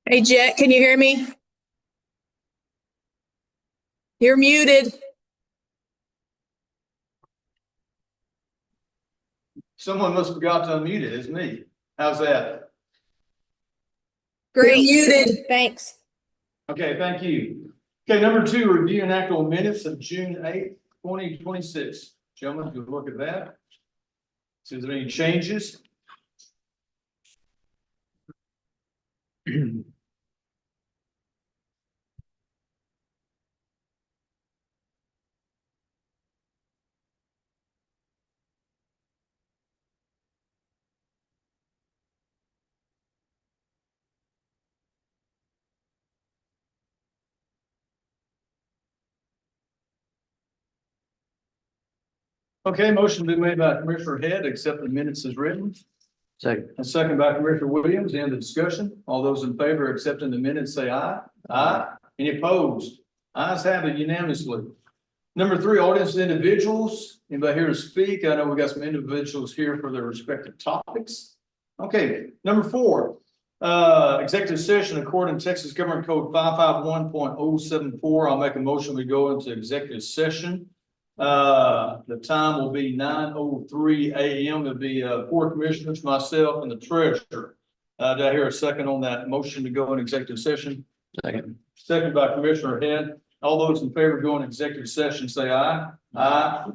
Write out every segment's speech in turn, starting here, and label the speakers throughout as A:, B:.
A: Hey, Jet, can you hear me? You're muted.
B: Someone must have forgot to unmute it. It's me. How's that?
A: Great. You're muted. Thanks.
B: Okay, thank you. Okay, number 2, review and act on minutes of June 8th, 2026. Gentlemen, good look at that. See if there's any changes. Okay, motion been made by Commissioner Head, accept the minutes as written.
C: Second.
B: And second by Commissioner Williams. End the discussion. All those in favor of accepting the minutes, say aye. Aye. Any opposed? Ayes have it unanimously. Number 3, audience individuals. Anybody here to speak? I know we got some individuals here for their respective topics. Okay, number 4, executive session according to Texas Government Code 551.074. I'll make a motion. We go into executive session. The time will be 9:03 a.m. It'll be 4 commissioners, myself, and the treasurer. Do I hear a second on that motion to go in executive session?
C: Second.
B: Second by Commissioner Head. All those in favor of going executive session, say aye. Aye.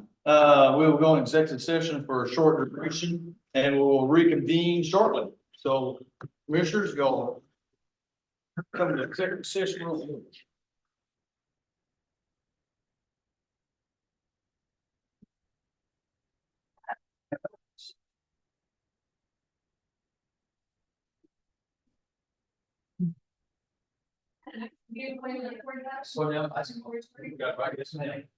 B: We will go in executive session for a short duration and we will reconvene shortly. So commissioners, go come to executive session real quick. So now, I suppose we got right this name.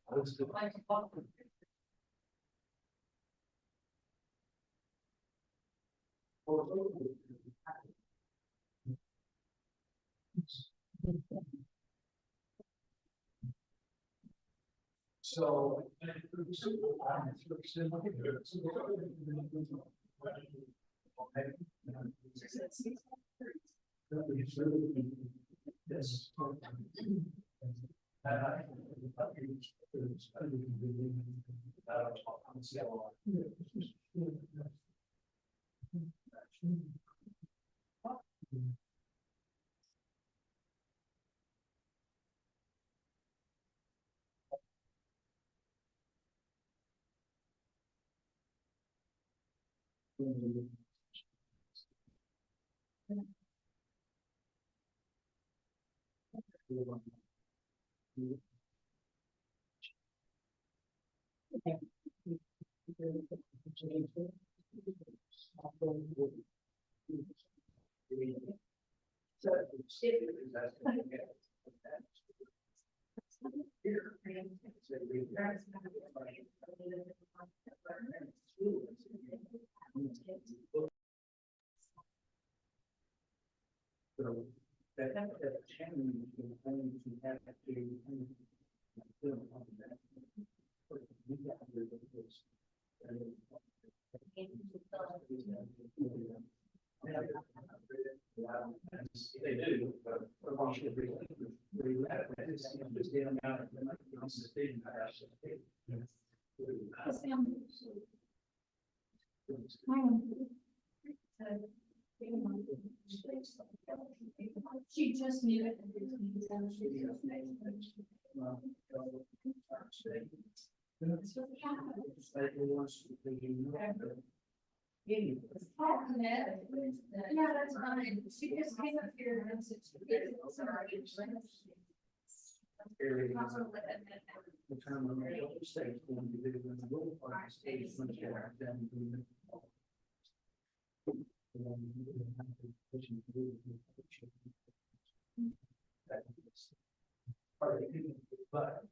B: So. Yes. So that change in things you have they do, but we should be
D: she just knew it. Yeah, that's fine. She just came up here and said,
B: but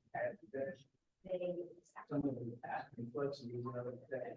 B: some of the past complexities of that.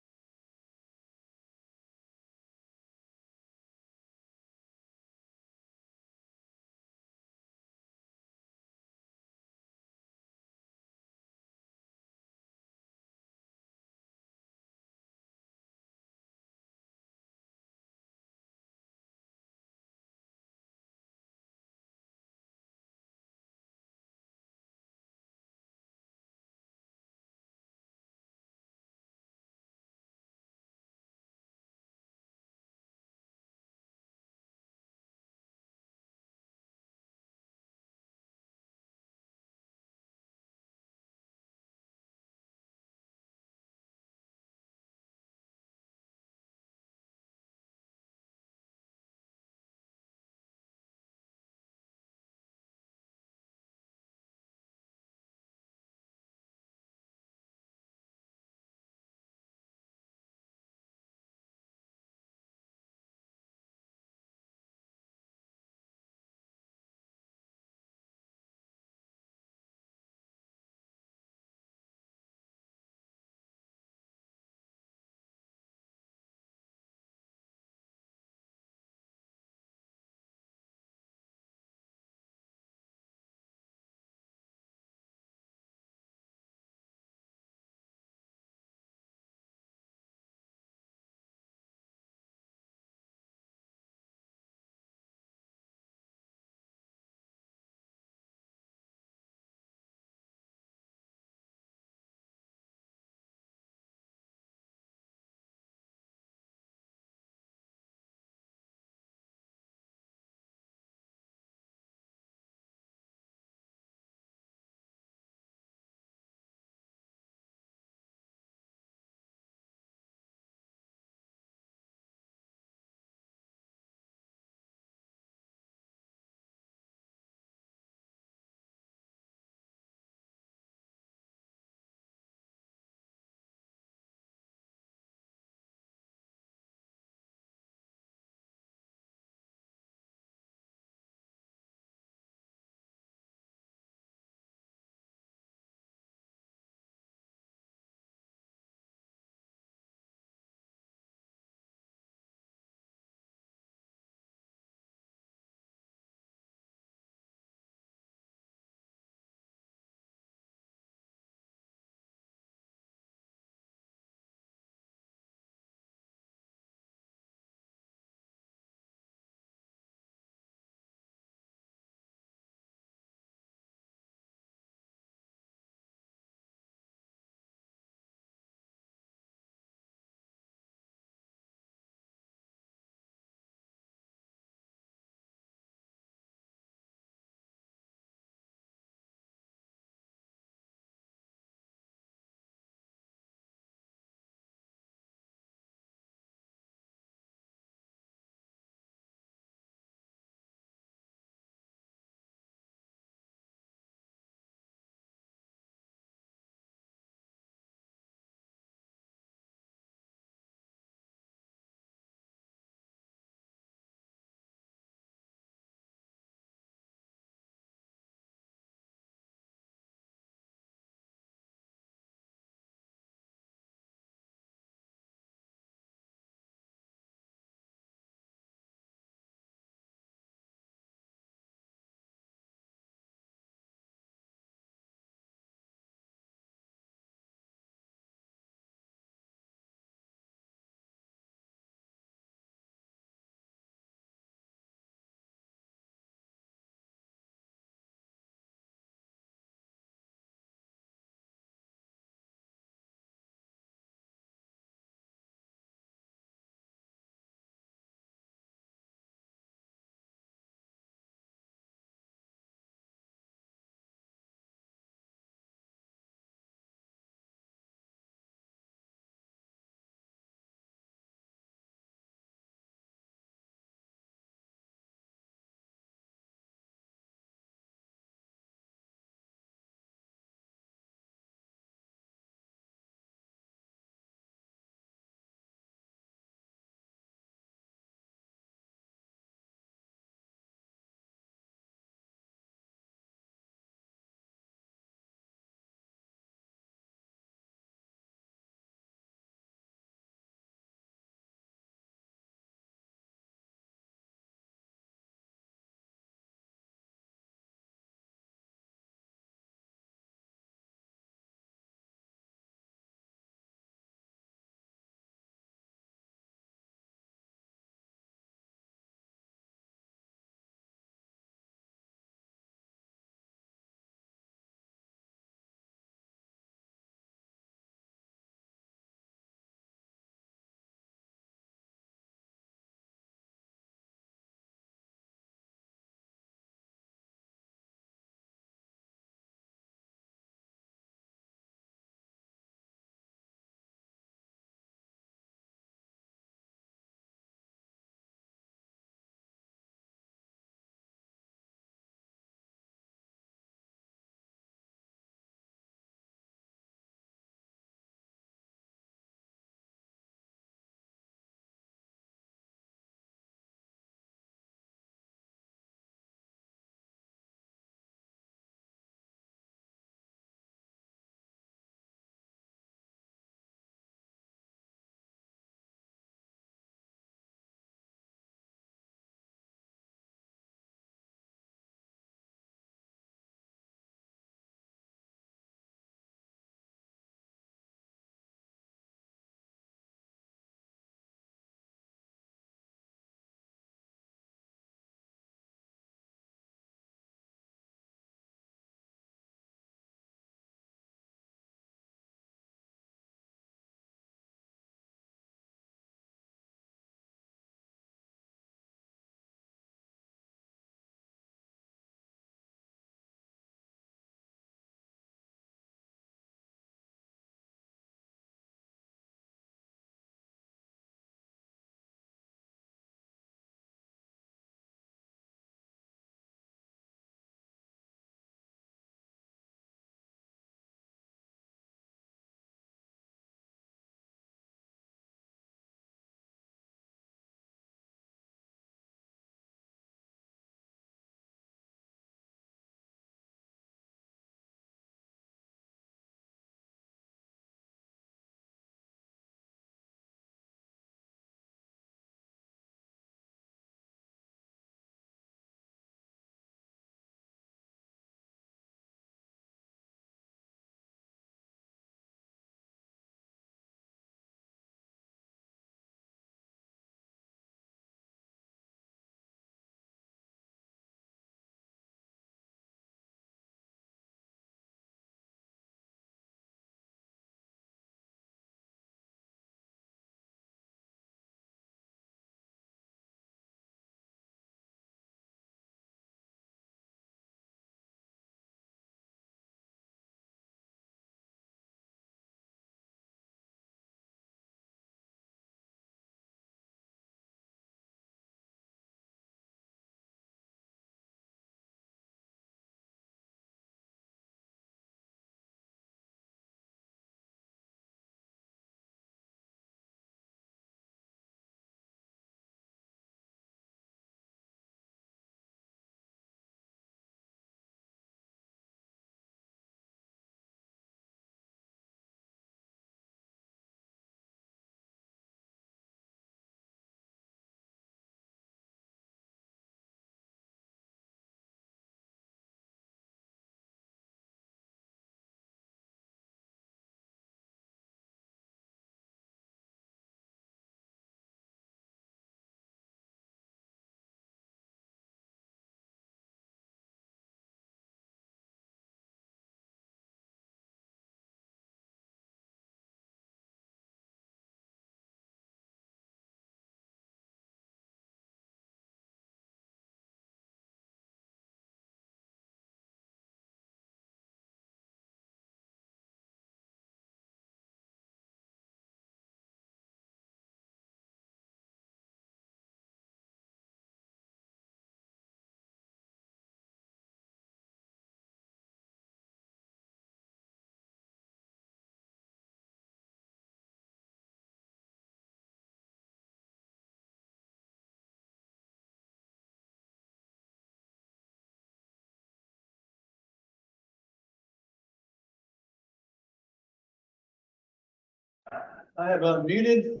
B: I have unmuted.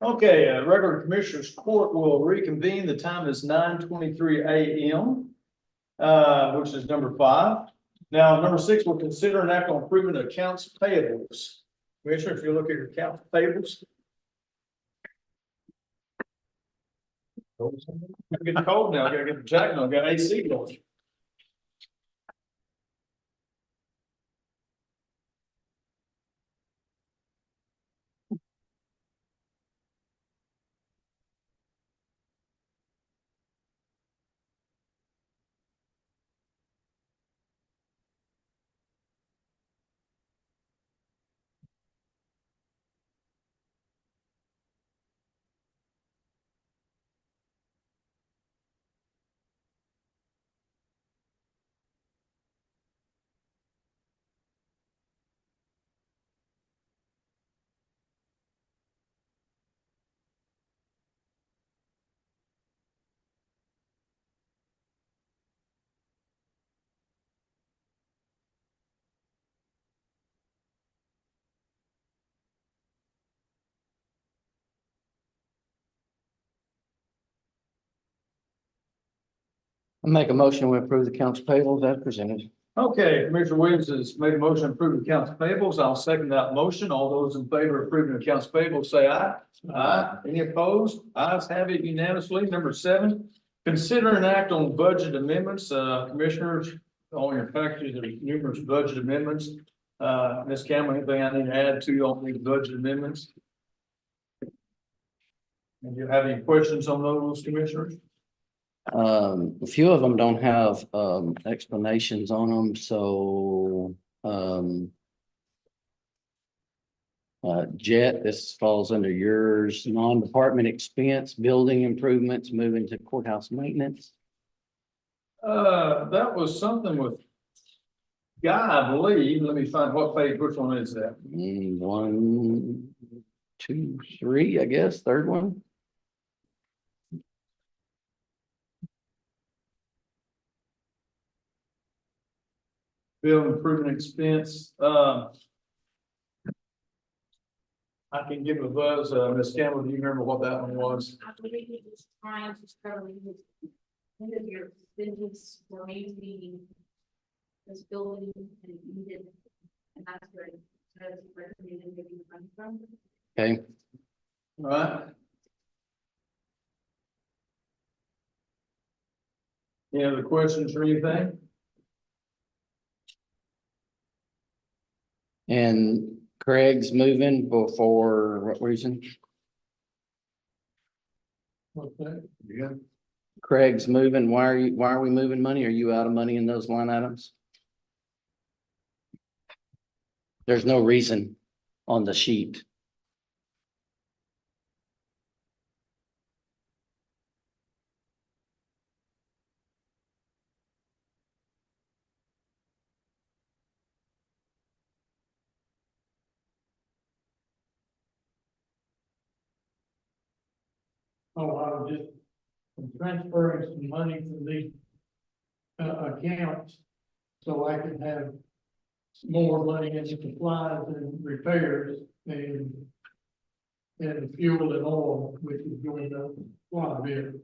B: Okay, regular Commissioners Court will reconvene. The time is 9:23 a.m. Which is number 5. Now, number 6, we'll consider an act on approving accounts payables. Commissioner, if you look at your accounts payables. I'm getting cold now. I gotta get the jacket on. I got AC going.
C: I make a motion to approve the accounts payables as presented.
B: Okay, Commissioner Williams has made a motion to approve accounts payables. I'll second that motion. All those in favor of approving accounts payables, say aye. Aye. Any opposed? Ayes have it unanimously. Number 7, consider an act on budget amendments. Commissioners, on your package, there are numerous budget amendments. Ms. Campbell, anything I need to add to you on these budget amendments? Do you have any questions on those, Commissioners?
C: A few of them don't have explanations on them, so Jet, this falls under yours, non-department expense, building improvements, moving to courthouse maintenance.
B: That was something with Guy, I believe. Let me find what page, which one is that?
C: 1, 2, 3, I guess, third one.
B: Bill improvement expense, I can give a buzz, Ms. Campbell, do you remember what that one was?
D: I believe he was trying to cover his end of your business for maintaining this building and it needed, and that's where it says recommended maybe money from.
C: Okay,
B: All right. Any other questions or anything?
C: and Craig's moving for what reason?
B: Okay. Yeah.
C: Craig's moving. Why are we moving money? Are you out of money in those line items? There's no reason on the sheet.
E: Oh, I was just transferring some money from these accounts so I can have more money in supplies and repairs and fuel and oil, which is going up quite a bit.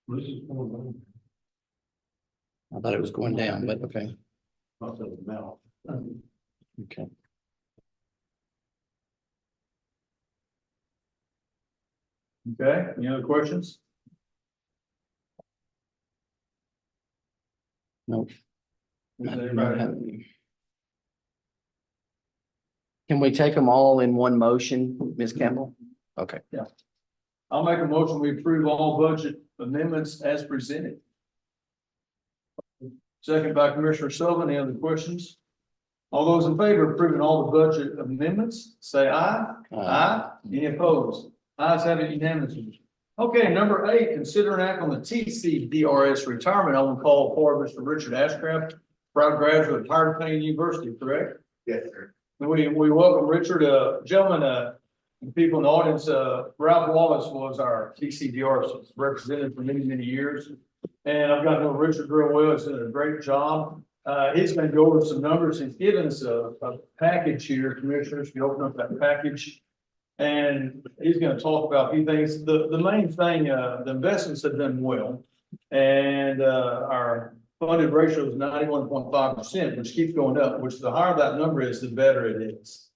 E: This is more money.
C: I thought it was going down, but okay,
E: Not the amount.
C: okay.
B: Okay, any other questions?
C: Nope.
B: Does
C: I do not
B: anybody-
C: have any. Can we take them all in one motion, Ms. Campbell? Okay,
B: I'll make a motion, we approve all budget amendments as presented. Second by Commissioner Sullivan. Any other questions? All those in favor of approving all the budget amendments, say aye. Aye. Any opposed? Ayes have it unanimously. Okay, number 8, consider an act on the TCDRS retirement. I will call for Mr. Richard Ashcraft, proud graduate of Howard Payne University, correct?
F: Yes, sir.
B: And we welcome Richard, gentlemen, people in the audience, Ralph Wallace was our TCDRS representative for many, many years. And I've gotten to know Richard real well. He's done a great job. He's gonna go over some numbers. He's given us a package here, commissioners. If you open up that package. And he's gonna talk about a few things. The main thing, the investments have done well. And, our funded ratio is 91.5%, which keeps going up, which the higher that number is, the better it is.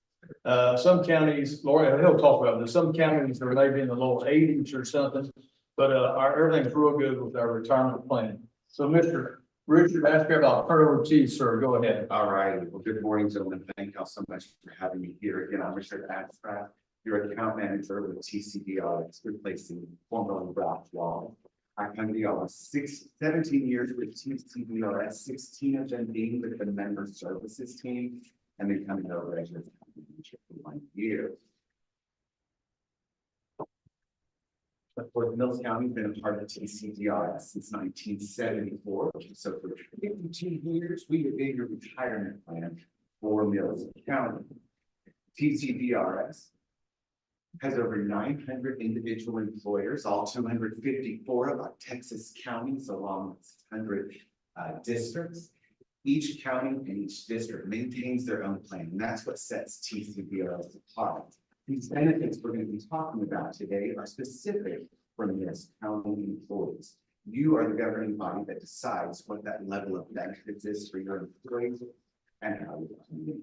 B: Some counties, Lori, he'll talk about this, some counties are maybe in the low 80s or something. But, everything's real good with our retirement plan. So Mr. Richard Asker, I'll turn it over to you, sir. Go ahead.
F: All right, well, good morning, gentlemen. Thank y'all so much for having me here again. I'm Richard Abstract, your account manager with TCDR, replacing formerly Ralph Wall. I've come to y'all 17 years with TCDRS, 16 of them being with the member services team, and then coming over as your account manager for 1 year. Of course, Mills County has been a part of TCDRS since 1974. So for 52 years, we have been your retirement plan for Mills County. TCDRS has over 900 individual employers, all 254 of our Texas counties, along with 100 districts. Each county and each district maintains their own plan, and that's what sets TCDRS apart. These benefits we're going to be talking about today are specific for Mills County employees. You are the governing body that decides what that level of benefits is for your employees and how you can meet.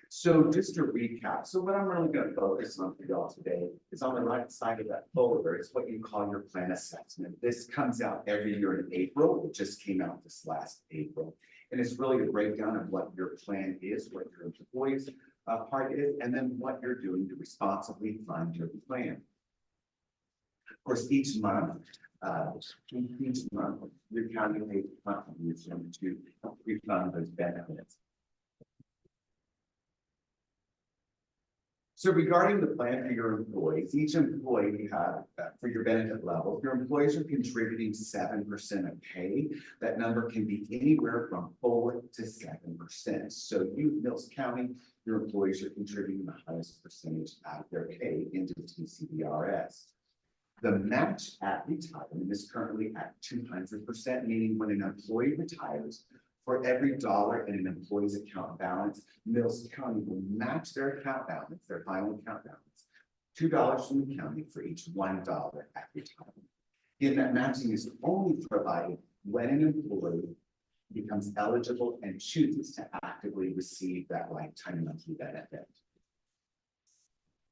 F: So just to recap, so what I'm really going to focus on for y'all today is on the right side of that folder. It's what you call your plan assessment. This comes out every year in April. It just came out this last April. And it's really a breakdown of what your plan is, what your employees part is, and then what you're doing to responsibly fund your plan. Of course, each month, your county pays a contribution to refund those benefits. So regarding the plan for your employees, each employee you have for your benefit level, if your employees are contributing 7% of pay, that number can be anywhere from 4 to 7%. So you, Mills County, your employees are contributing the highest percentage of their pay into TCDRS. The match at retirement is currently at 200%, meaning when an employee retires, for every dollar in an employee's account balance, Mills County will match their account balance, their final account balance, $2 from the county for each $1 at retirement. Again, that matching is only provided when an employee becomes eligible and chooses to actively receive that lifetime monthly benefit.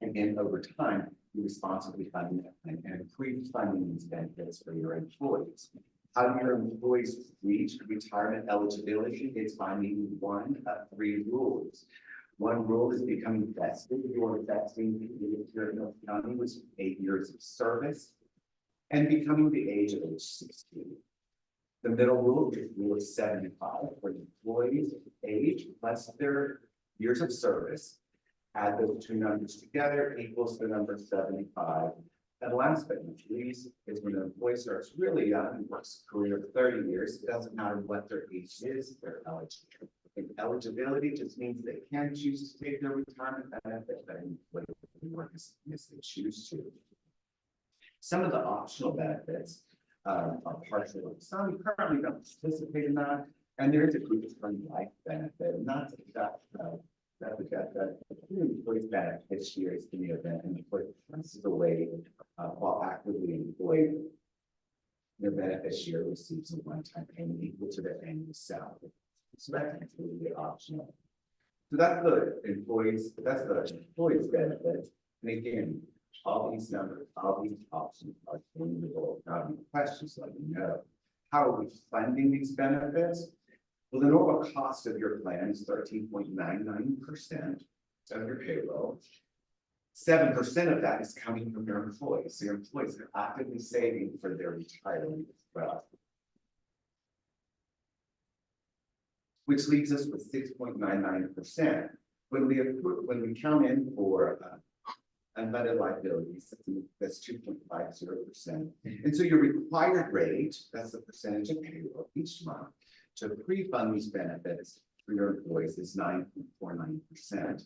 F: Again, over time, you responsibly fund and pre-funding these benefits for your employees. How do your employees reach retirement eligibility? It's by meeting one of 3 rules. One rule is becoming vested. Your vesting here in Mills County was 8 years of service and becoming the age of age 16. The middle rule is rule 75 for employees age plus their years of service. Add those 2 numbers together equals the number 75. And last but not least is when an employee starts really young and works a career of 30 years, it doesn't matter what their age is, they're eligible. And eligibility just means they can choose to take their retirement benefit, but employee can work as they choose to. Some of the optional benefits are partial. Some currently don't participate in that, and there is a group term life benefit, and that's that employees benefit years in the event an employee passes away while actively employed. The beneficiary receives a one-time payment equal to their annual salary. So that's completely optional. So that's the employees benefit. And again, all these numbers, all these options are changeable. Now, any questions, let me know. How are we funding these benefits? Well, the normal cost of your plan is 13.99% of your payroll. 7% of that is coming from your employees. So your employees are actively saving for their retirement as well. Which leaves us with 6.99%. When we count in for unfunded liabilities, that's 2.50%. And so your required rate, that's the percentage of payroll each month, to pre-fund these benefits for your employees is 9.49%.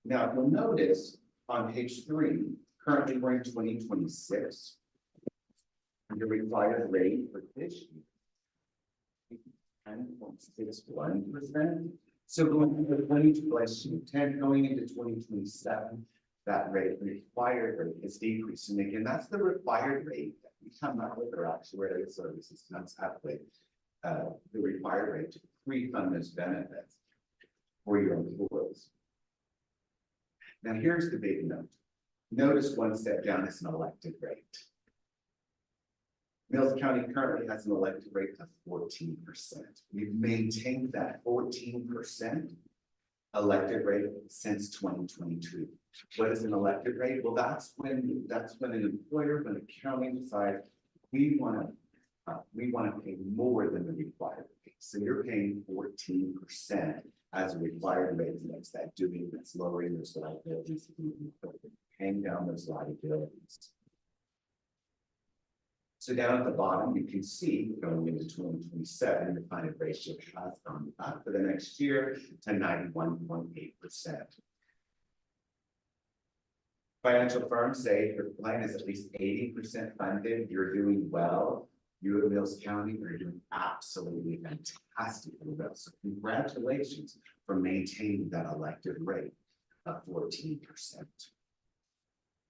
F: Now, you'll notice on page 3, currently we're in 2026. Your required rate for this year 10.61%. So going into 2010, going into 2027, that rate, the required rate is decreasing. Again, that's the required rate that we come up with, our actuarial services comes up with, the required rate to refund those benefits for your employees. Now, here's the big note. Notice one step down is an elected rate. Mills County currently has an elected rate of 14%. We've maintained that 14% elected rate since 2022. What is an elected rate? Well, that's when an employer, when a county decides we want to pay more than the required rate. So you're paying 14% as a required rate. That's that doing, that's lowering those liabilities, paying down those liabilities. So down at the bottom, you can see going into 2027, the funded ratio has gone up for the next year to 91.8%. Financial firms say if your plan is at least 80% funded, you're doing well. You at Mills County are doing absolutely fantastically well. So congratulations for maintaining that elected rate of 14%.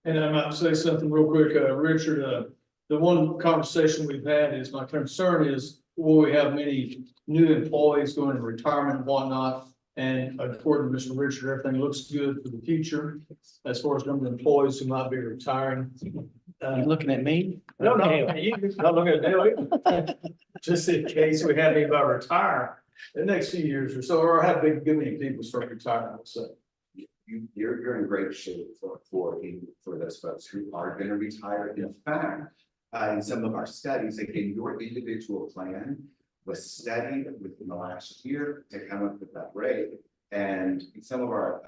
B: And I might say something real quick, Richard, the one conversation we've had is my concern is, will we have many new employees going into retirement and whatnot? And according to Mr. Richard, everything looks good for the future as far as number of employees who might be retiring.
C: You looking at me?
B: No, you're not looking at me. Just in case we have anybody retire in the next few years or so, or have good many people start retiring, so.
F: You're in great shape for those folks who are going to retire. In fact, in some of our studies, again, your individual plan was studied within the last year to come up with that rate. And some of our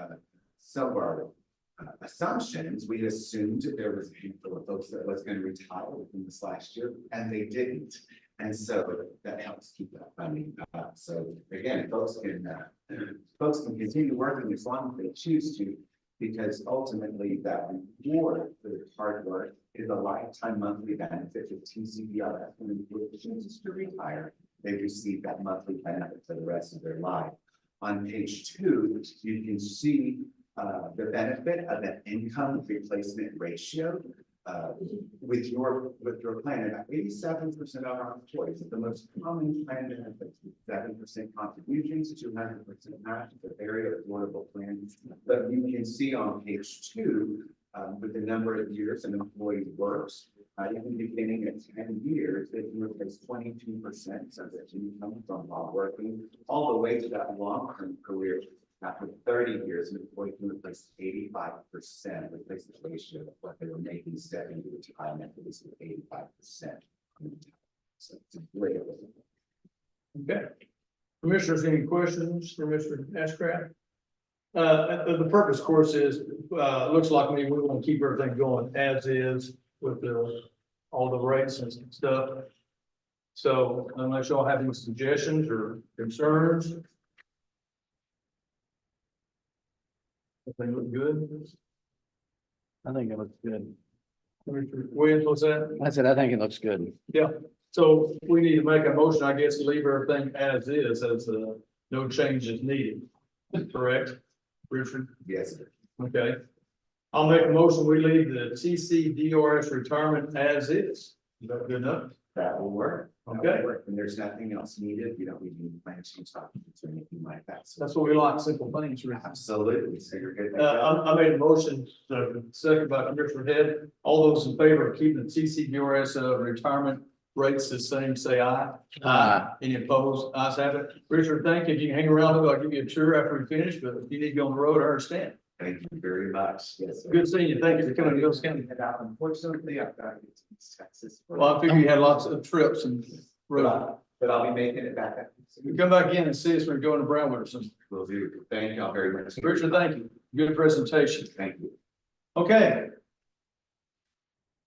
F: assumptions, we assumed that there was a handful of folks that was going to retire within this last year, and they didn't. And so that helps keep that funding up. So again, folks can continue working as long as they choose to, because ultimately that reward for their hard work is a lifetime monthly benefit with TCBRF. And if they chooses to retire, they receive that monthly benefit for the rest of their life. On page 2, you can see the benefit of that income replacement ratio. With your plan, about 87% of our employees, the most common plan benefits, 7% contributions, 200% match, the very affordable plan. But you can see on page 2, with the number of years an employee works, even beginning at 10 years, they can replace 22% of their income from while working, all the way to that long-term career. After 30 years, an employee can replace 85%, replace the ratio of what they were making stepping into retirement, at least 85%. So it's a great.
B: Okay. Commissioners, any questions for Mr. Ashcraft? The purpose, of course, is, looks like we want to keep everything going as is with all the rates and stuff. So unless y'all have any suggestions or concerns. Everything look good?
C: I think it looks good.
B: Commissioner Williams, what's that?
C: I said, I think it looks good.
B: Yeah, so we need to make a motion, I guess, to leave everything as is, as no changes needed. Correct, Richard?
F: Yes, sir.
B: Okay. I'll make a motion, we leave the TCDRS retirement as is. Is that good enough?
F: That will work. That
B: Okay.
F: will work. And there's nothing else needed. You don't need any plan change documents or anything like that. So
B: That's what we like, simple things, Richard.
F: absolutely. So you're good.
B: I made a motion, second by Commissioner Head. All those in favor of keeping the TCDRS retirement rates the same, say aye.
C: Aye.
B: Any opposed? Ayes have it. Richard, thank you. If you can hang around, I'll give you a tour after we finish, but if you need to go on the road, I understand.
F: Thank you very much. Yes, sir.
B: Good seeing you. Thank you for coming to Mills County.
F: Unfortunately, I've got to get to East Texas.
B: Well, I figured you had lots of trips and road.
F: But I'll be making it back up.
B: You come back in and see us when we're going to Brownwood or something.
F: Will do. Thank y'all very much.
B: Richard, thank you. Good presentation.
F: Thank you.
B: Okay.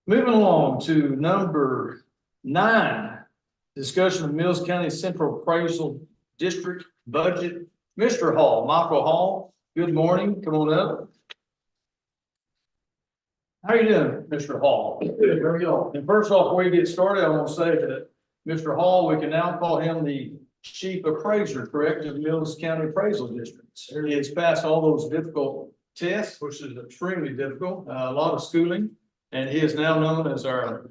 B: Moving along to number 9, discussion of Mills County Central Appraisal District budget. Mr. Hall, Michael Hall, good morning. Come on up. How are you doing, Mr. Hall? Good, how are you? And first off, before we get started, I want to say that Mr. Hall, we can now call him the chief appraiser, correct, of Mills County Appraisal District. He has passed all those difficult tests, which is extremely difficult, a lot of schooling, and he is now known as our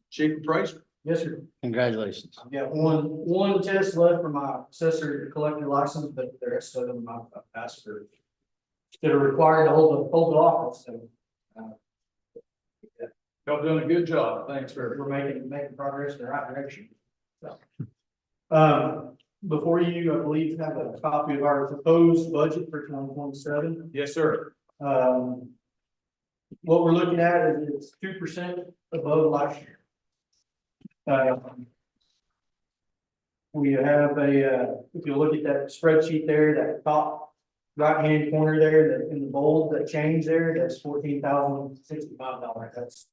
B: chief appraiser.
E: Yes, sir.
C: Congratulations.
E: I've got one test left for my assessor collector license, but the rest of them I've passed for. That are required to hold the office, so.
B: Y'all doing a good job. Thanks for.
E: We're making progress in the right direction. So. Before you, I believe, have a copy of our proposed budget for 2027.
B: Yes, sir.
E: What we're looking at is it's 2% above last year. We have if you look at that spreadsheet there, that top right-hand corner there, that in the bold, that change there, that's $14,065. That's.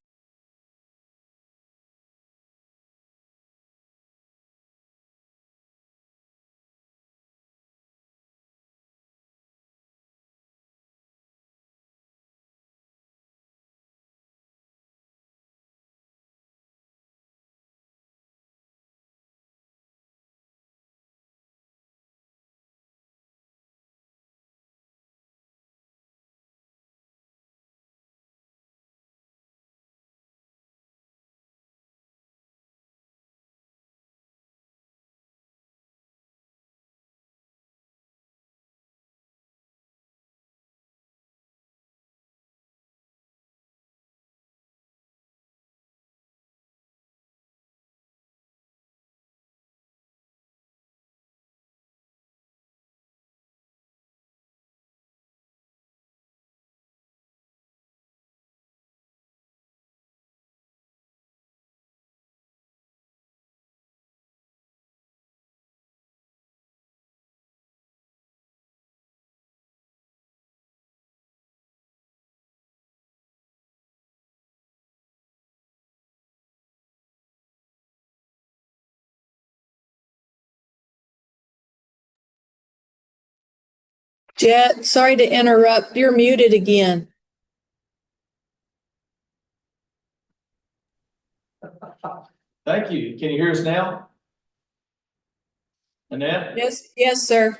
A: Jet, sorry to interrupt. You're muted again.
B: Thank you. Can you hear us now? Annette?
A: Yes, sir.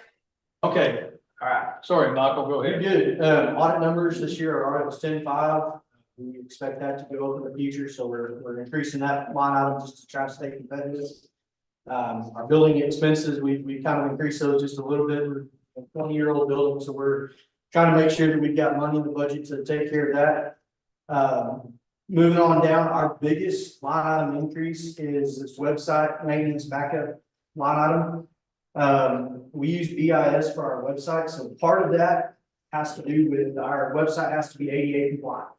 B: Okay. All right. Sorry, Michael, go
E: Very
B: ahead.
E: good. Audit numbers this year, our audit was 10.5. We expect that to go up in the future, so we're increasing that line item just to try to stay competitive. Our building expenses, we kind of increased those just a little bit. We're a 20-year-old building, so we're trying to make sure that we've got money in the budget to take care of that. Moving on down, our biggest line item increase is this website maintenance backup line item. We use BIS for our website, so part of that has to do with our website has to be ADA compliant.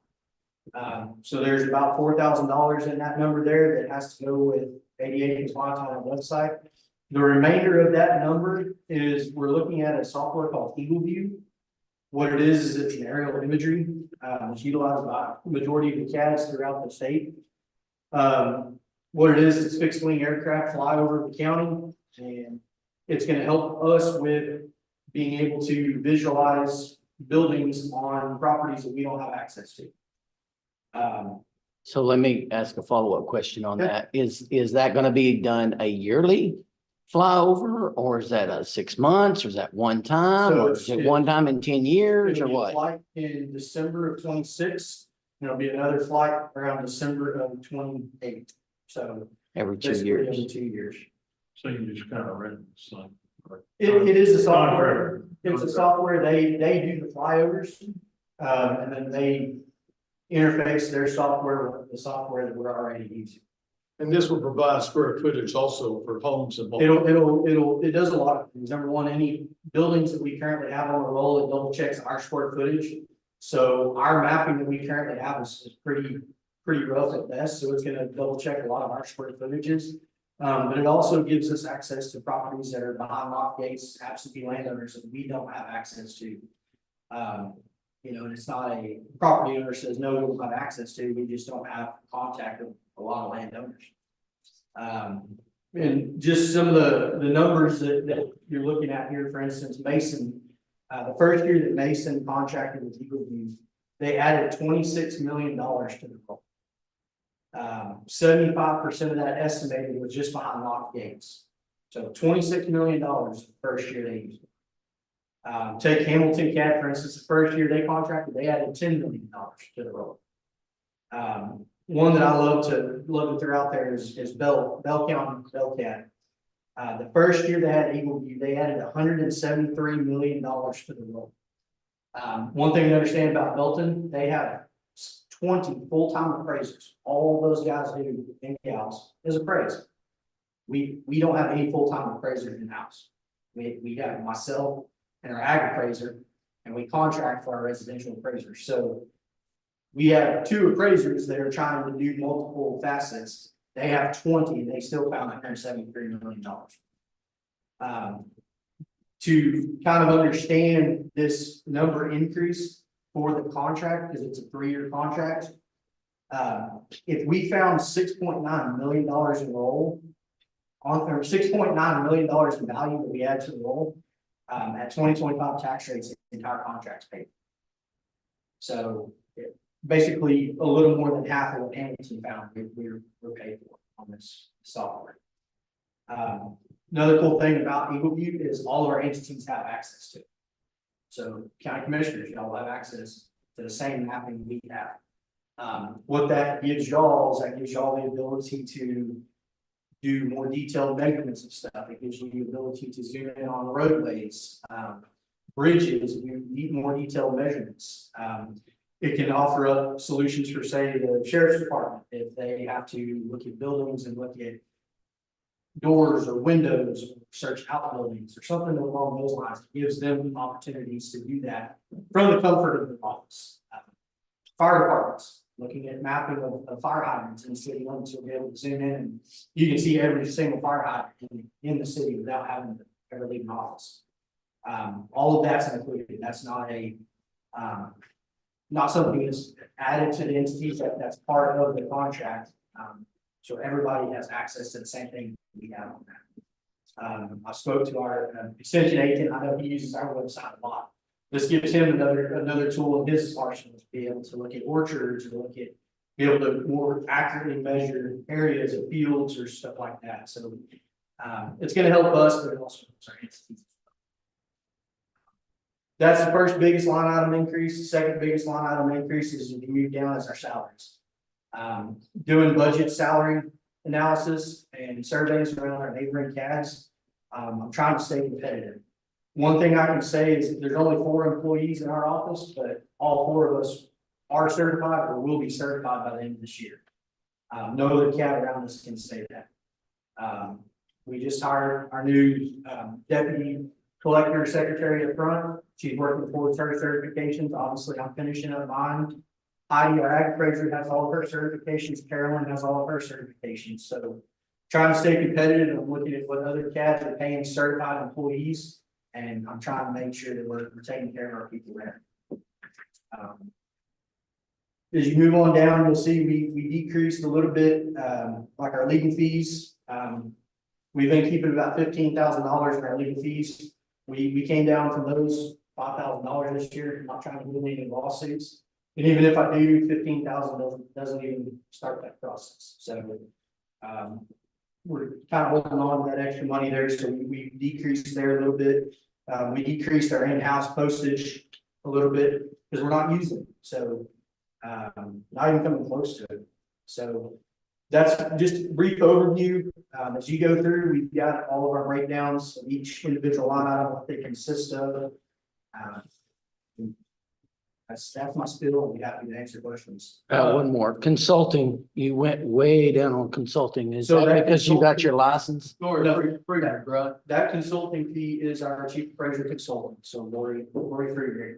E: So there's about $4,000 in that number there that has to go with ADA compliance on our website. The remainder of that number is we're looking at a software called Eagle View. What it is it's an aerial imagery. It's utilized by the majority of the CADs throughout the state. What it is, it's fixed wing aircraft fly over the county, and it's going to help us with being able to visualize buildings on properties that we don't have access to.
C: So let me ask a follow-up question on
E: Yeah.
C: that. Is that gonna be done a yearly flyover, or is that a 6 months, or is that one time,
E: So
C: or is it one time in 10 years, or
E: It'll be a
C: what?
E: flight in December of 26, and there'll be another flight around December of 28. So
C: Every 2
E: basically every
C: years?
E: 2 years.
G: So you just kind of rent some.
E: It is a software.
G: Contract.
E: It's a software. They do the flyovers. And then they interface their software with the software that we're already using.
B: And this will provide square footage also for homes and.
E: It does a lot of things. Number one, any buildings that we currently have on the roll, it double checks our square footage. So our mapping that we currently have is pretty rough at best, so it's gonna double check a lot of our square footages. But it also gives us access to properties that are behind locked gates, absentee landowners that we don't have access to. You know, and it's not a property owner says, no, we don't have access to, we just don't have contact with a lot of landowners. And just some of the numbers that you're looking at here, for instance, Mason, the first year that Mason contracted with Eagle View, they added $26 million to the role. 75% of that estimated was just behind locked gates.
H: So $26 million the first year they used it. Take Hamilton CAD, for instance, the first year they contracted, they added $10 million to the role. One that I love to throw out there is Bell County, Bellcat. The first year they had Eagle View, they added $173 million to the role. One thing to understand about Belton, they have 20 full-time appraisers. All those guys do and gals is appraise. We don't have any full-time appraisers in-house. We have myself and our ag appraiser, and we contract for our residential appraisers. So we have 2 appraisers that are trying to do multiple facets. They have 20 and they still found $173 million. To kind of understand this number increase for the contract, because it's a 3-year contract. If we found $6.9 million in roll or $6.9 million in value that we add to the roll, at 2025 tax rates, the entire contract's paid. So basically a little more than half of what Hamilton found, we're paid for on this software. Another cool thing about Eagle View is all of our entities have access to it. So county commissioners, y'all have access to the same mapping we have. What that gives y'all is that gives y'all the ability to do more detailed measurements of stuff. It gives you the ability to zoom in on roadways, bridges. We need more detailed measurements. It can offer up solutions for, say, the sheriff's department if they have to look at buildings and look at doors or windows, or search outbuildings or something along those lines. It gives them opportunities to do that from the comfort of the office. Fire departments, looking at mapping of fire hydrants in city limits, you'll be able to zoom in and you can see every single fire hydrant in the city without having to ever leave an office. All of that's included. That's not a not something that's added to the entities. That's part of the contract. So everybody has access to the same thing we have on that. I spoke to our extension agent. I know he uses our website a lot. This gives him another tool in his arsenal to be able to look at orchards, or be able to more accurately measure areas of fields or stuff like that. So it's going to help us, but it also helps our entities. That's the first biggest line item increase. The second biggest line item increase is if you move down is our salaries. Doing budget salary analysis and surveys around our neighboring CADs. I'm trying to stay competitive. One thing I can say is that there's only 4 employees in our office, but all 4 of us are certified or will be certified by the end of this year. No other CAD around us can say that. We just hired our new deputy collector secretary up front. She's working towards her certifications. Obviously, I'm finishing up mine. Heidi, our ag appraiser, has all of her certifications. Carolyn has all of her certifications. So trying to stay competitive and looking at what other CADs are paying certified employees. And I'm trying to make sure that we're taking care of our people there. As you move on down, you'll see we decreased a little bit, like our legal fees. We've been keeping about $15,000 in our legal fees. We came down from those $5,000 this year. I'm not trying to do any lawsuits. And even if I do, 15,000 doesn't even start that process. So we're kind of holding on to that extra money there. So we decreased there a little bit. We decreased our in-house postage a little bit because we're not using it. So not even coming close to it. So that's just a brief overview. As you go through, we've got all of our breakdowns of each individual line item, what they consist of. That's my spiel. I'll be happy to answer questions.
C: One more, consulting, you went way down on consulting. Is
H: So
C: that
H: that
C: because you got
H: consulting-
C: your license?
H: That consulting fee is our chief appraiser consultant, so Lori Freeberg.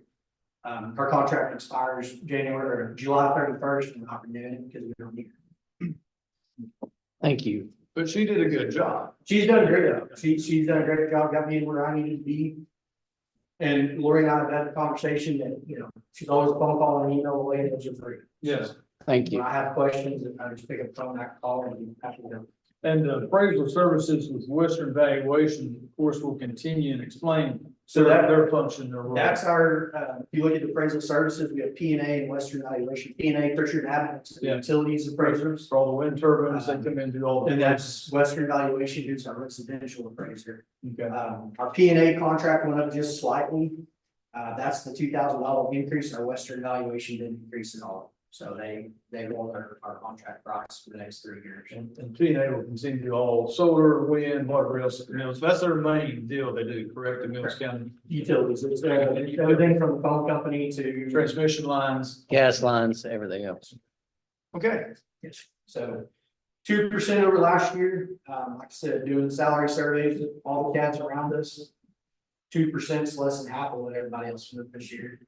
H: Our contract expires July 31st, and not renewing it because we don't need it.
C: Thank you.
B: But she did a good job.
H: She's done a great job. She's done a great job, got me where I needed to be. And Lori and I have had a conversation that, she's always a phone call and email away, and those are free.
B: Yes.
C: Thank
H: When
C: you.
H: I have questions, I just pick up the phone, I can call and be happy to.
B: And appraisal services with Western Valuation, of course, will continue and explain
H: So that,
B: their function, their role.
H: that's our, if you look at the appraisal services, we have P and A and Western Valuation. P and A, tertiary advocates,
B: Yeah.
H: utilities appraisers.
B: For all the wind turbines, they come in and do all the.
H: And that's Western Valuation, who's our residential appraiser.
B: Okay.
H: Our P and A contract went up just slightly. That's the $2,000 increase. Our Western Valuation didn't increase at all. So they rolled our contract price for the next 3 years.
B: And P&A will continue to do all solar, wind, whatever else, you know, so that's their main deal they do, correct, in Mills County?
H: Utilities, it's everything from the phone company to.
B: Transmission lines.
C: Gas lines, everything else.
B: Okay,
H: Yes. So 2% over last year. Like I said, doing salary surveys, all the CADs around us. 2% is less than half of what everybody else moved this year.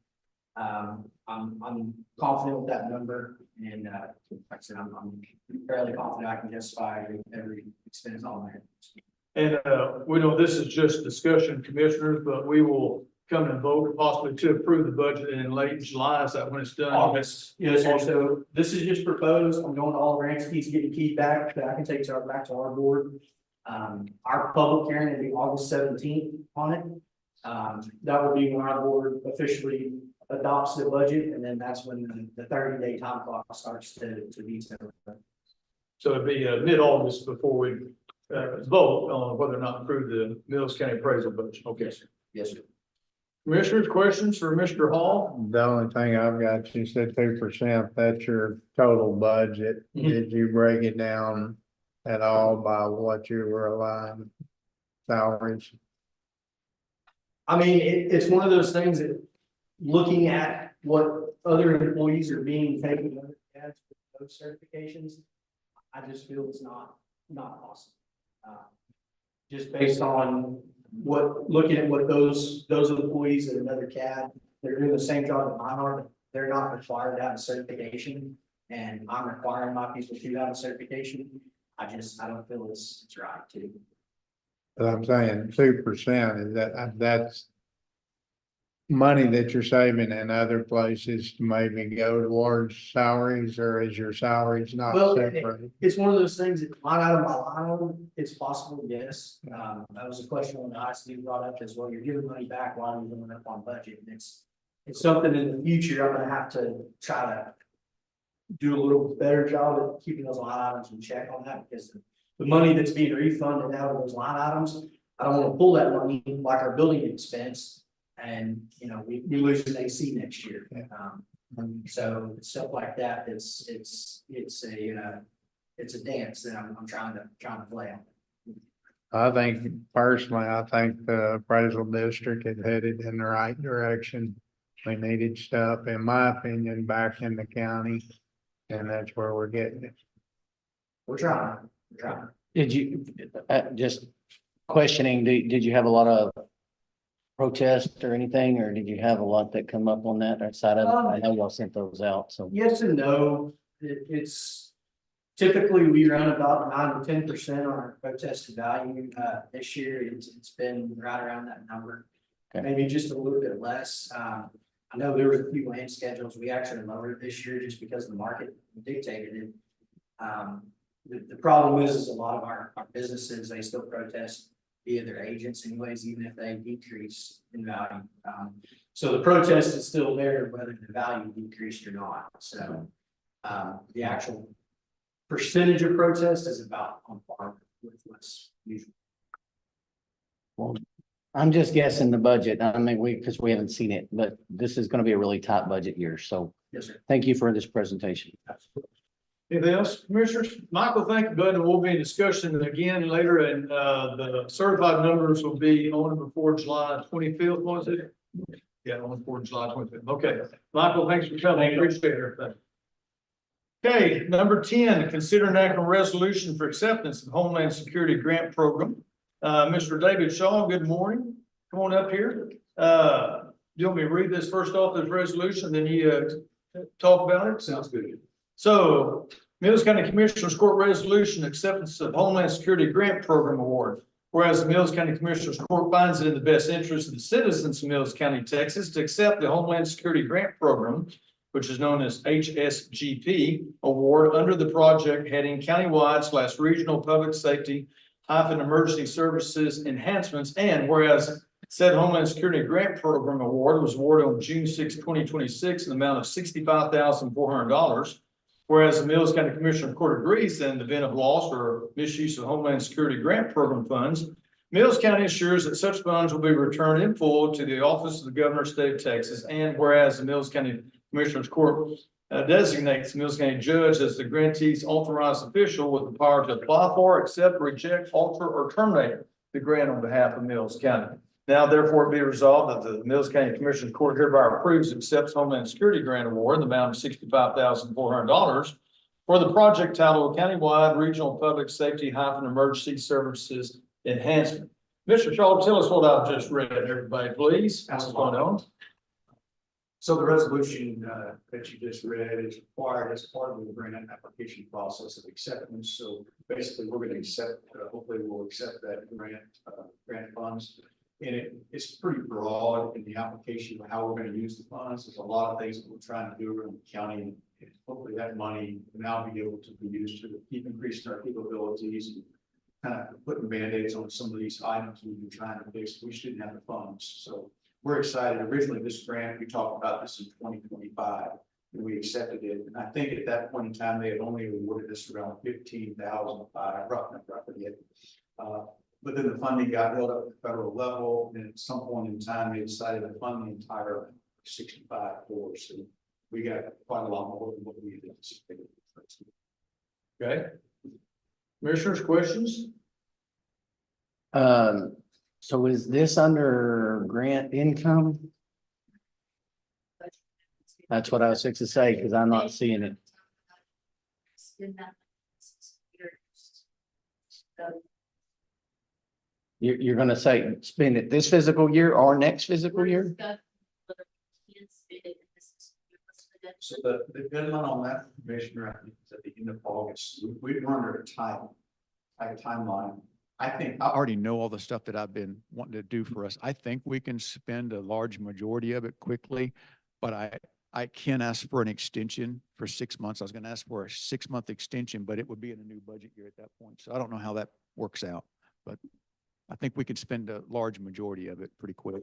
H: I'm confident with that number, and like I said, I'm fairly confident I can justify every expense on there.
B: and, we know this is just discussion, commissioners, but we will come and vote possibly to approve the budget in late July, is that when it's done?
H: August, yes, sir. So this is just proposed. I'm going to all our entities, getting feedback that I can take back to our board. Our public hearing will be August 17th on it. That will be when our board officially adopts the budget, and then that's when the 30-day time clock starts to veto.
B: So it'd be, mid-August before we, vote on whether or not approve the Mills County appraisal budget. Okay.
H: Yes, sir.
B: Commissioners, questions for Mr. Hall?
I: The only thing I've got, you said 2%, that's your total budget.
H: Mhm.
I: Did you break it down at all by what you were allowing salaries?
H: I mean, it's one of those things that looking at what other employees are being paid in other cads for those certifications, I just feel it's not possible. Just based on looking at what those employees at another CAD, they're doing the same job that mine are, but they're not required to have a certification. And I'm requiring my people to have a certification. I don't feel it's right to.
I: But I'm saying 2%, is that's money that you're saving in other places to maybe go towards salaries, or is your salaries not
H: Well,
I: separate?
H: It's one of those things that line item by line item, it's possible, yes. That was a question on the ICD brought up as well. You're giving money back while you're going up on budget. And it's something in the future I'm gonna have to try to do a little better job at keeping those line items in check on that, because the money that's being refunded out of those line items, I don't want to pull that money like our building expense. And, you know, we lose an AC next year. So stuff like that, it's a dance that I'm trying to play on.
I: I think personally, I think the appraisal district is headed in the right direction. We needed stuff, in my opinion, back in the county, and that's where we're getting it.
H: We're trying.
C: Did you, just questioning, did you have a lot of protest or anything, or did you have a lot that come up on that side of it? I know y'all sent those out, so.
H: Yes and no. It's typically we run about 9 to 10% on our protested value. This year it's been right around that number.
C: Okay.
H: Maybe just a little bit less. I know there was a few land schedules. We actually lowered it this year just because the market dictated it. The problem is a lot of our businesses, they still protest via their agents anyways, even if they decrease in value. So the protest is still there, whether the value decreased or not. So the actual percentage of protest is about on par with what's usual.
C: Well, I'm just guessing the budget. I mean, because we haven't seen it, but this is gonna be a really tight budget year, so
H: Yes, sir.
C: thank you for this presentation.
B: Anything else, commissioners? Michael, thank you, bud, and we'll be in discussion again later, and, the certified numbers will be on and before July 25th, was it? Yeah, on before July 25th. Okay, Michael, thanks for coming. Appreciate everything. Okay, number 10, consider an act on resolution for acceptance of Homeland Security Grant Program. Mr. David Shaw, good morning. Come on up here. You want me to read this first off, this resolution, then you talk about it? Sounds good. So, Mills County Commissioners Court Resolution Acceptance of Homeland Security Grant Program Award. Whereas the Mills County Commissioners Court finds it in the best interest of the citizens of Mills County, Texas, to accept the Homeland Security Grant Program, which is known as HSGP Award under the project heading Countywide/Regional Public Safety Emergency Services Enhancements. And whereas Said Homeland Security Grant Program Award was awarded on June 6, 2026, in the amount of $65,400. Whereas the Mills County Commissioner Court agrees that in the event of loss or misuse of Homeland Security Grant Program funds, Mills County assures that such funds will be returned in full to the Office of the Governor, State of Texas. And whereas the Mills County Commissioners Court designates Mills County Judge as the grantee's authorized official with the power to apply for, accept, reject, alter, or terminate the grant on behalf of Mills County. Now therefore be resolved that the Mills County Commissioners Court hereby approves, accepts Homeland Security Grant Award in the amount of $65,400 for the project titled Countywide Regional Public Safety Emergency Services Enhancement. Mr. Shaw, tell us what I've just read, everybody, please. What's going on?
H: So the resolution that you just read is required as part of the grant application process of acceptance. So basically, we're going to accept, hopefully we'll accept that grant funds. And it's pretty broad in the application of how we're going to use the funds. There's a lot of things that we're trying to do around the county. And hopefully that money will now be able to be used to keep increasing our capabilities and kind of putting Band-Aids on some of these items we've been trying to fix. We shouldn't have the funds. So we're excited. Originally, this grant, we talked about this in 2025, and we accepted it. And I think at that point in time, they had only awarded us around 15,000, roughly. But then the funding got held up at the federal level, and at some point in time, they decided to fund the entire 65 for us. So we got quite a lot more than what we had anticipated.
B: Okay. Commissioners, questions?
C: So is this under grant income? That's what I was fixing to say, because I'm not seeing it. You're gonna say spend it this fiscal year or next fiscal year?
H: So the deadline on that, Commissioner, I think is at the end of August. We're under a timeline. I think
J: I already know all the stuff that I've been wanting to do for us. I think we can spend a large majority of it quickly, but I can ask for an extension for 6 months. I was going to ask for a 6-month extension, but it would be in a new budget year at that point. So I don't know how that works out, but I think we could spend a large majority of it pretty quick.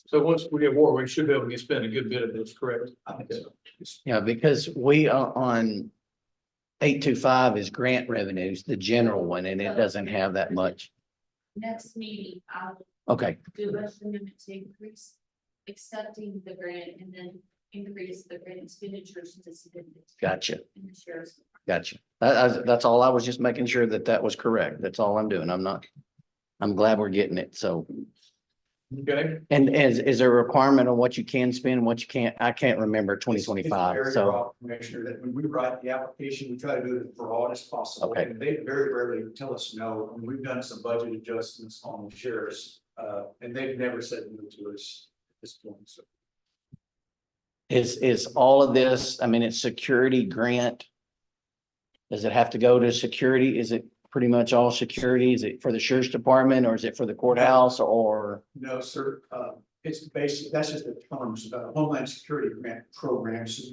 B: So once we get war, we should be able to spend a good bit of this, correct?
H: I think so.
C: Yeah, because we are on 825 is grant revenues, the general one, and it doesn't have that much.
D: Next meeting, I'll
C: Okay,
D: do a amendment to increase accepting the grant and then increase the grant expenditures to significant.
C: gotcha,
D: In the sheriff's.
C: gotcha. That's all. I was just making sure that that was correct. That's all I'm doing. I'm glad we're getting it. So,
B: Okay.
C: and is there a requirement on what you can spend and what you can't? I can't remember 2025.
H: It's very
C: So,
H: broad, Commissioner, that when we write the application, we try to do it as broad as possible.
C: Okay.
H: And they very rarely tell us no. And we've done some budget adjustments on the sheriff's, and they've never said no to us at this point. So
C: is all of this, I mean, it's security grant. Does it have to go to security? Is it pretty much all security? Is it for the sheriff's department or is it for the courthouse or?
H: no, sir, it's basic, that's just the terms, Homeland Security Grant Program. So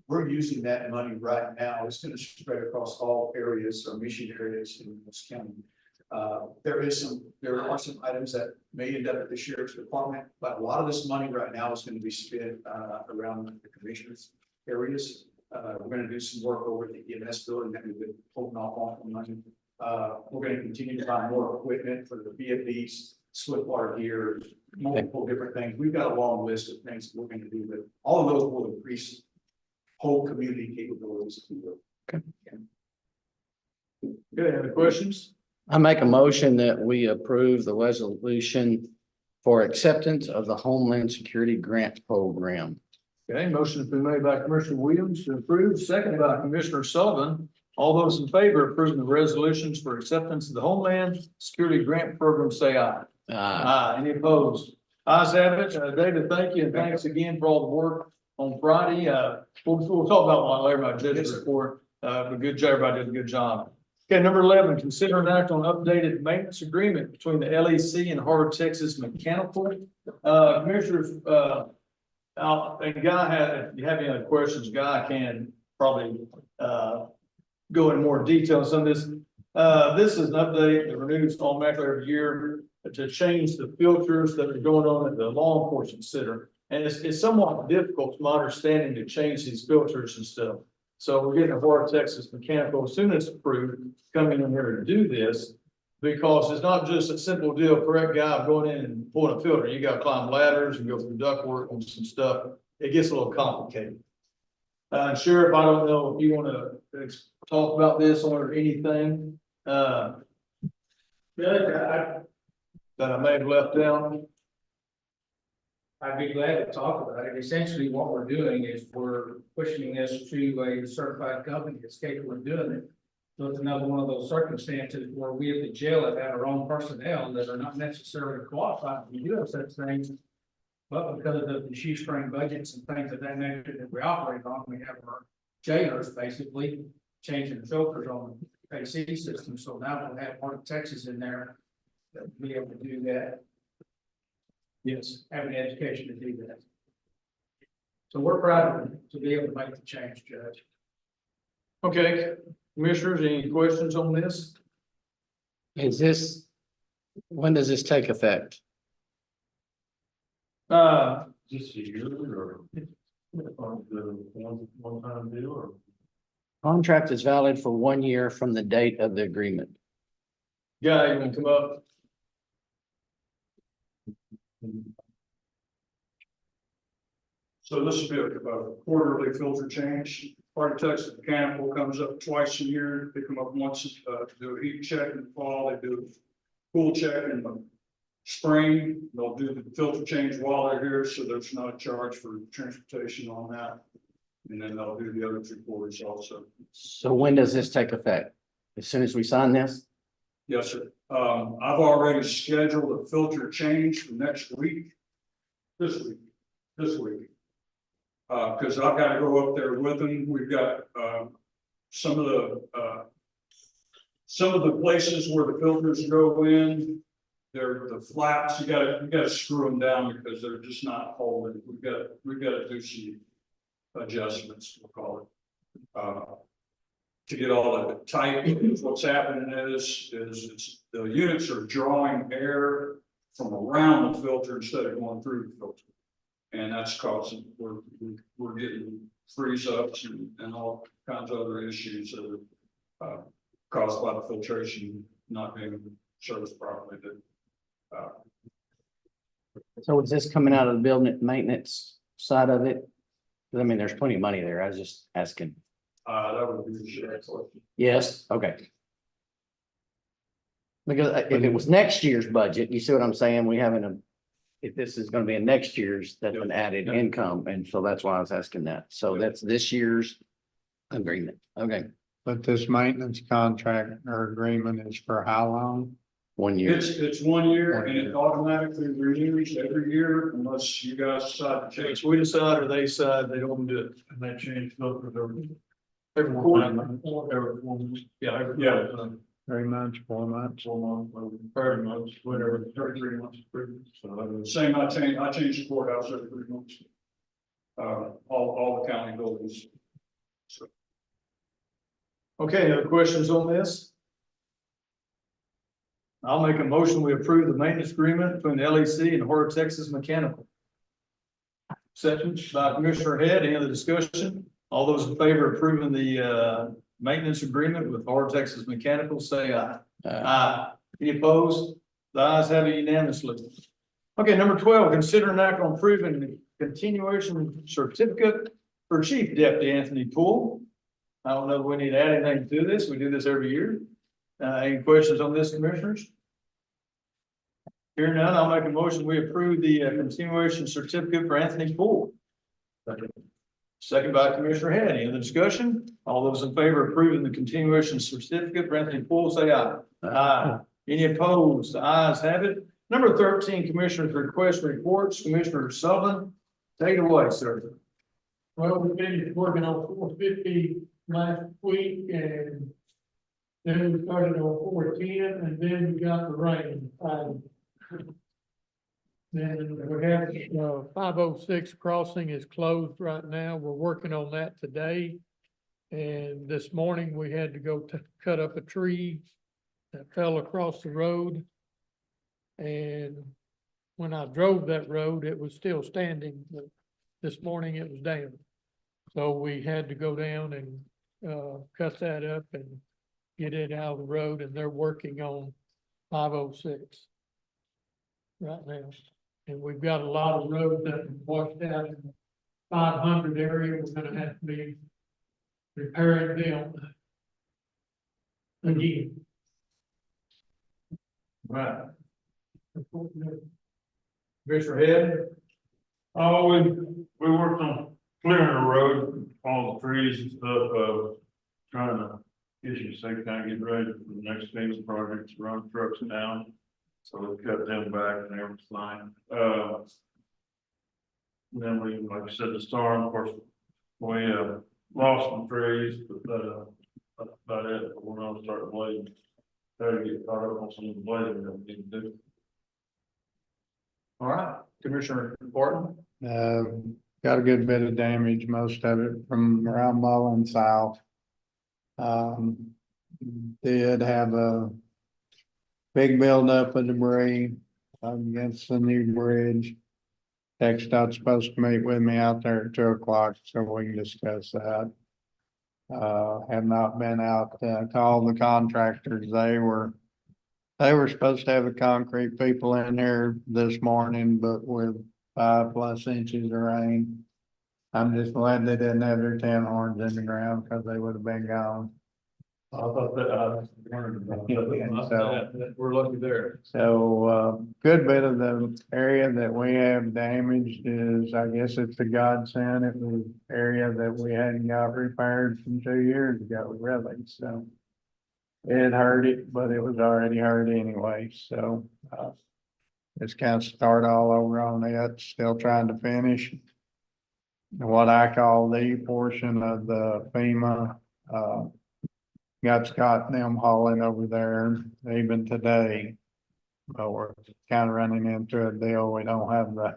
H: we're using that money right now. It's going to spread across all areas or mission areas in this county. There are some items that may end up at the sheriff's department, but a lot of this money right now is going to be spent around the commissioners' areas. We're going to do some work over at the EMS building that we've been holding off on money. We're going to continue to buy more equipment for the VFDs, Swiftwater gear, multiple different things. We've got a long list of things that we're going to do, but all of those will increase whole community capabilities. If you will.
B: Good. Any questions?
C: I make a motion that we approve the resolution for acceptance of the Homeland Security Grant Program.
B: Okay, motion's been made by Commissioner Williams to approve, seconded by Commissioner Sullivan. All those in favor of approving the resolutions for acceptance of the Homeland Security Grant Program, say aye. Aye. Any opposed? Ayes have it. David, thank you, and thanks again for all the work on Friday. We'll talk about one later, my judge's report. But good job, everybody did a good job. Okay, number 11, consider an act on updated maintenance agreement between the LEC and Harvard, Texas Mechanical. Commissioners, and Guy, if you have any other questions, Guy can probably go in more detail on some of this. This is an update that renews automatically every year. to change the filters that are going on at the law enforcement center. And it's somewhat difficult, from my understanding, to change these filters and stuff. So we're getting a Florida Texas Mechanical, as soon as it's approved, coming in here to do this. Because it's not just a simple deal, correct guy going in and pulling a filter. You gotta climb ladders and go through ductwork and some stuff. It gets a little complicated. Sheriff, I don't know if you wanna talk about this or anything, that I may have left out.
K: I'd be glad to talk about it. Essentially, what we're doing is we're pushing this to a certified company that's capable of doing it. So it's another one of those circumstances where we at the jail have had our own personnel that are not necessarily qualified to be doing such things. But because of the shoestring budgets and things of that nature that we operate on, we have our jailers basically changing the filters on the AC system. So now we'll have Florida Texas in there that will be able to do that.
B: Yes.
K: Have an education to do that. So we're proud to be able to make the change, Judge.
B: Okay, commissioners, any questions on this?
C: Is this, when does this take effect?
G: Just a year or? The one time deal or?
C: Contract is valid for 1 year from the date of the agreement.
B: Guy, you wanna come up?
L: So this will be a quarterly filter change. Florida Texas Mechanical comes up twice a year. They come up once to do a heat check in the fall. They do a cool check in the spring. They'll do the filter change while they're here, so there's not a charge for transportation on that. And then they'll do the other 2 quarters also.
C: So when does this take effect? As soon as we sign this?
L: Yes, sir. I've already scheduled a filter change for next week. This week. Cause I've got to go up there with them. We've got, some of the places where the filters go in, they're the flaps, you gotta screw them down because they're just not holding. We've got to do some adjustments, we'll call it. To get all of it tight. What's happening is it's the units are drawing air from around the filter instead of going through the filter. And that's causing, we're getting freeze ups and all kinds of other issues that are caused by the filtration not being serviced properly.
C: So is this coming out of the building maintenance side of it? I mean, there's plenty of money there. I was just asking.
L: That would be the sheriff's.
C: Yes, okay. Because if it was next year's budget, you see what I'm saying? We haven't, if this is gonna be in next year's, that's an added income, and so that's why I was asking that. So that's this year's agreement, okay,
I: But this maintenance contract or agreement is for how long?
C: 1 year.
L: It's 1 year and it automatically renews every year unless you guys decide to change.
B: If we decide or they decide they don't do it.
G: And they change filters
B: Every quarter.
G: every 4 months.
B: Yeah, every
L: Yeah.
B: quarter.
I: 3 months, 4 months?
G: 4 months, 30 months, whatever, 33 months. So that was.
L: Same, I change the courthouse every 3 months. All the county buildings.
B: Okay, any other questions on this? I'll make a motion, we approve the maintenance agreement between the LEC and Florida Texas Mechanical. Second by Commissioner Head, any other discussion? All those in favor of approving the maintenance agreement with Florida Texas Mechanical, say aye. Aye. Any opposed? The ayes have it unanimously. Okay, number 12, consider an act on approving the continuation certificate for Chief Deputy Anthony Poole. I don't know if we need to add anything to this. We do this every year. Any questions on this, commissioners? Hearing none, I'll make a motion. We approve the continuation certificate for Anthony Poole. Second by Commissioner Head. Any other discussion? All those in favor of approving the continuation certificate for Anthony Poole, say aye. Aye. Any opposed? The ayes have it. Number 13, Commissioners' request reports. Commissioner Sullivan, take it away, sir.
E: Well, we finished working on 450 last week and then we started on 410 and then we got the rain. Then we have 506 crossing is closed right now. We're working on that today. And this morning we had to go cut up a tree that fell across the road. And when I drove that road, it was still standing, but this morning it was down. So we had to go down and cut that up and get it out of the road, and they're working on 506 right now. And we've got a lot of roads that are washed out in the 500 area. We're gonna have to be repairing them again.
L: Right. Commissioner Head? Oh, we worked on clearing the road, all the trees and stuff, trying to, as you say, kind of get ready for the next phase of projects, run trucks down. So we cut them back and everything. Then we, like I said, the storm, of course, we, lost some trees, but, that's about it. We're gonna start blading. Try to get caught up on some of the blading that we need to do.
B: All right, Commissioner Barton?
I: Got a good bit of damage, most of it from around Mullen south. Did have a big buildup of debris against the new bridge. TxDOT's supposed to meet with me out there at 2 o'clock, so we can discuss that. Have not been out to all the contractors. They were supposed to have the concrete people in here this morning, but with 5+ inches of rain. I'm just glad they didn't have their 10 horns in the ground, because they would have been gone.
L: I thought that, I wondered about that. We're lucky there.
I: So, good bit of the area that we have damaged is, I guess it's a godsend. It was area that we hadn't got repaired from 2 years ago, really, so. It hurt it, but it was already hurt anyway, so, it's kind of start all over on it, still trying to finish. What I call the portion of the FEMA, got Scott and them hauling over there even today. But we're kind of running into a deal. We don't have the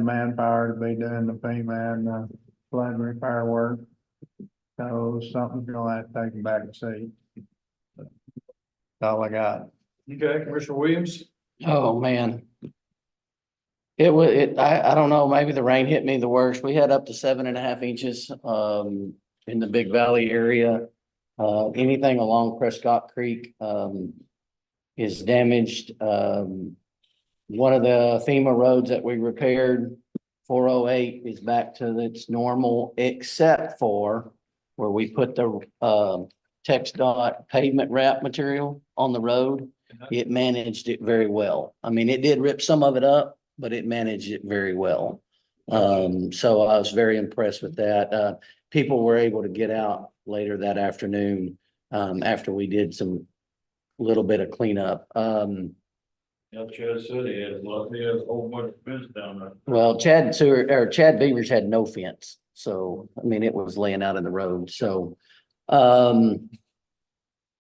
I: manpower to be doing the FEMA and the flood repair work. So something's gonna have to take a back seat. That's all I got.
B: Okay, Commissioner Williams?
C: Oh, man. I don't know, maybe the rain hit me the worst. We had up to 7.5 inches, in the Big Valley area. Anything along Prescott Creek, is damaged. One of the FEMA roads that we repaired, 408, is back to its normal, except for where we put the, TxDOT pavement wrap material on the road. It managed it very well. I mean, it did rip some of it up, but it managed it very well. So I was very impressed with that. People were able to get out later that afternoon, after we did some little bit of cleanup.
L: Yeah, Chad said he has a whole bunch of fence down there.
C: Well, Chad Beavers had no fence. So, I mean, it was laying out in the road. So,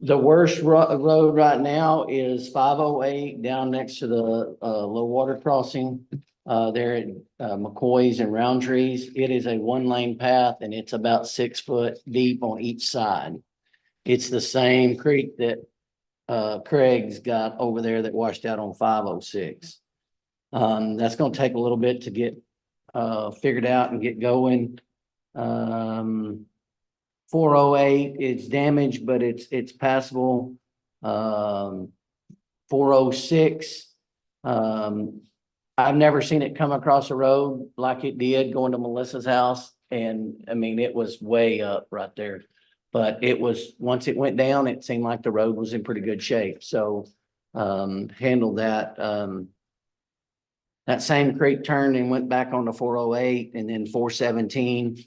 C: the worst road right now is 508 down next to the, low water crossing. There at McCoy's and Roundtrees. It is a 1-lane path, and it's about 6 foot deep on each side. It's the same creek that Craig's got over there that washed out on 506. That's gonna take a little bit to get figured out and get going. 408 is damaged, but it's passable. 406, I've never seen it come across a road like it did going to Melissa's house. And I mean, it was way up right there. But it was, once it went down, it seemed like the road was in pretty good shape. So handled that. That same creek turned and went back on to 408 and then 417.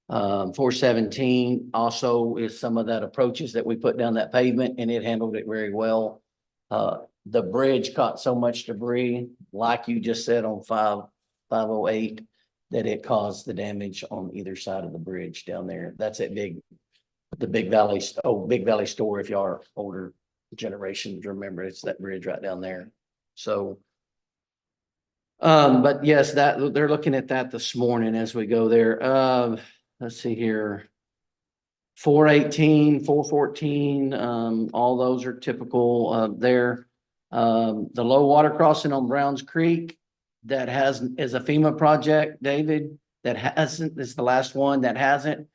C: 417 also is some of that approaches that we put down that pavement, and it handled it very well. The bridge caught so much debris, like you just said on 508, that it caused the damage on either side of the bridge down there. That's at the Big Valley store. If y'all are older generations, remember it's that bridge right down there. So, but yes, that they're looking at that this morning as we go there. Let's see here. 418, 414, all those are typical there. The low water crossing on Browns Creek that is a FEMA project, David, that hasn't, this is the last one that hasn't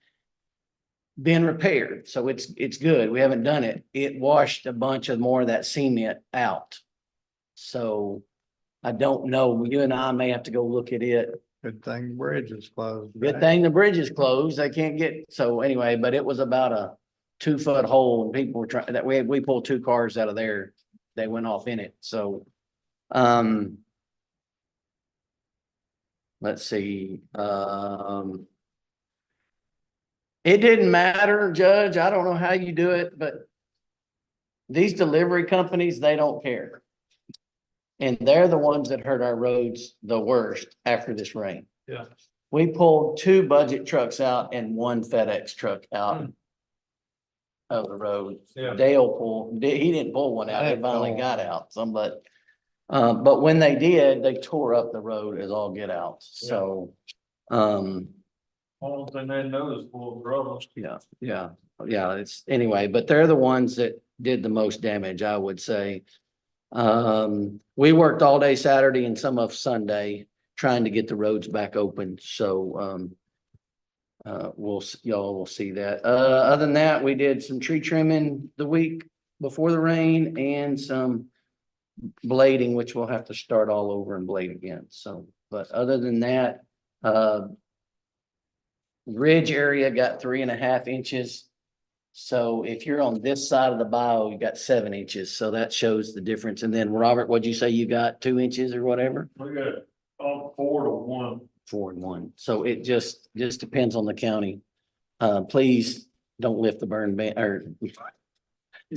C: been repaired. So it's good. We haven't done it. It washed a bunch of more of that cement out. So I don't know. You and I may have to go look at it.
I: Good thing bridge is closed.
C: Good
I: right?
C: thing the bridge is closed. They can't get, so anyway, but it was about a 2-foot hole and people were trying, that we pulled 2 cars out of there. They went off in it. So, let's see, it didn't matter, Judge. I don't know how you do it, but these delivery companies, they don't care. And they're the ones that hurt our roads the worst after this rain.
L: Yeah.
C: We pulled 2 budget trucks out and 1 FedEx truck out of the road.
L: Yeah.
C: He didn't pull one out.
I: I
C: They
I: didn't
C: finally
I: pull
C: got out some, but when they did, they tore up the road as all get out. So,
L: All thing they know is full of trouble.
C: yeah, it's anyway, but they're the ones that did the most damage, I would say. We worked all day Saturday and some of Sunday trying to get the roads back open. So, y'all will see that. Other than that, we did some tree trimming the week before the rain and some blading, which we'll have to start all over and blade again. So, but other than that, ridge area got 3.5 inches. So if you're on this side of the bio, you got 7 inches. So that shows the difference. And then Robert, what'd you say you got 2 inches or whatever?
L: We got 4 to 1.
C: 4 and 1. So it just depends on the county. Please don't lift the burn ban or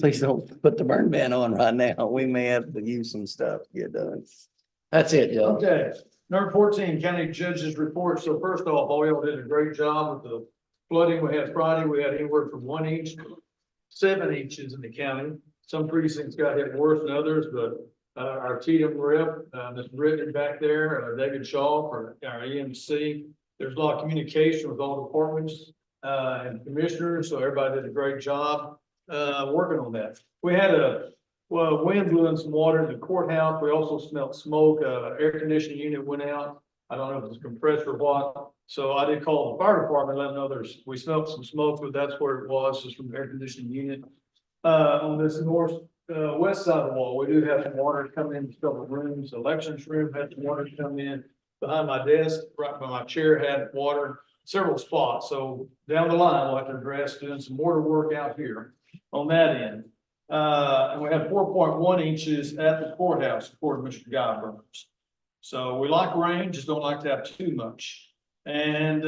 C: please don't put the burn ban on right now. We may have to use some stuff to get done. That's it, Joe.
B: Okay, number 14, county judges report. So first off, all y'all did a great job with the flooding we had Friday. We had anywhere from 1 inch to 7 inches in the county. Some precincts got hit worse than others, but our TDM rep, Mr. Britton back there, David Shaw for our EMC. There's a lot of communication with all departments and commissioners, so everybody did a great job working on that. We had wind blew in some water in the courthouse. We also smelled smoke. Air conditioning unit went out. I don't know if it was compressed or what. So I did call the fire department, let them know we smelled some smoke, but that's where it was, just from the air conditioning unit. On this west side of the wall, we do have some water coming in several rooms. The elections room had some water come in. Behind my desk, right by my chair, had water several spots. So down the line, we'll have to address doing some water work out here on that end. And we have 4.1 inches at the courthouse, according to Mr. Guy Burns. So we like rain, just don't like to have too much. And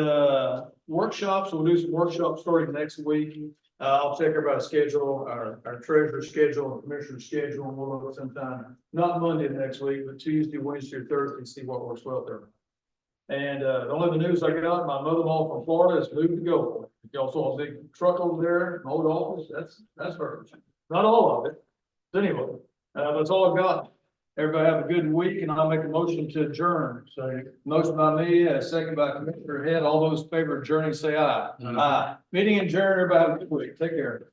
B: workshops, we'll do some workshops starting next week. I'll check everybody's schedule, our treasurer's schedule, and commissioner's schedule, and we'll look sometime, not Monday next week, but Tuesday, Wednesday, or Thursday, see what works well there. And the only news I got, my mother-in-law from Florida has moved to Gulfport. Y'all saw a big truck over there, an old office, that's hers. Not all of it, but anyway, that's all I've got. Everybody have a good week, and I'll make a motion to adjourn. So motion by me, a second by Commissioner Head. All those in favor of adjourning, say aye. Aye. Meeting adjourned. Everybody have a good week. Take care.